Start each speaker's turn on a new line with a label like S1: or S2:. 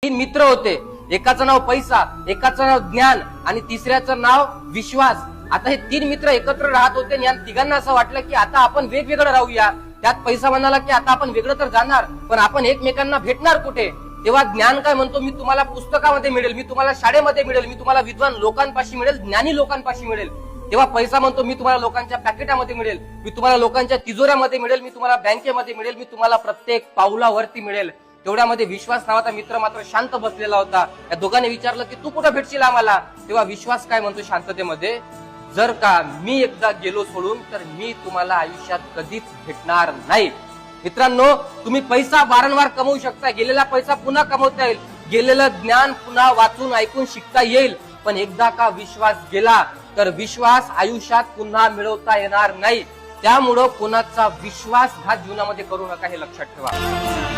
S1: तीन मित्र होते, एकाचं नाव पैसा, एकाचं नाव ज्ञान आणि तिसऱ्याचं नाव विश्वास. आता हे तीन मित्र एकत्र राहत होते आणि या तिघांना असं वाटलं की आता आपण वेगवेगळं राहूया. त्यात पैसा म्हणाला की आता आपण वेगळं तर जाणार, पण आपण एकमेकांना भेटणार कुठे? तेव्हा ज्ञान काय म्हणतो, मी तुम्हाला पुस्तकामध्ये मिळेल, मी तुम्हाला शाळेमध्ये मिळेल, मी तुम्हाला विद्वान लोकांपाशी मिळेल, ज्ञानी लोकांपाशी मिळेल. तेव्हा पैसा म्हणतो, मी तुम्हाला लोकांच्या पॅकेटामध्ये मिळेल, मी तुम्हाला लोकांच्या तिजोऱ्यामध्ये मिळेल, मी तुम्हाला बँकेमध्ये मिळेल, मी तुम्हाला प्रत्येक पावलावरती मिळेल. तेवढ्यामध्ये विश्वास नावाचा मित्र मात्र शांत बसलेला होता. या दोघांनी विचारलं की तू कुठं भेटशील आम्हाला? तेव्हा विश्वास काय म्हणतो शांततेमध्ये, जर का मी एकदा गेलो सोडून तर मी तुम्हाला आयुष्यात कधीच भेटणार नाही. मित्रांनो, तुम्ही पैसा वारंवार कमवू शकता, गेलेला पैसा पुन्हा कमवता येईल, गेलेलं ज्ञान पुन्हा वाचून ऐकून शिकता येईल, पण एकदा का विश्वास गेला तर विश्वास आयुष्यात पुन्हा मिळवता येणार नाही. त्यामुळं कोणाचा विश्वासघात जीवनामध्ये करू नका, हे लक्षात ठेवा.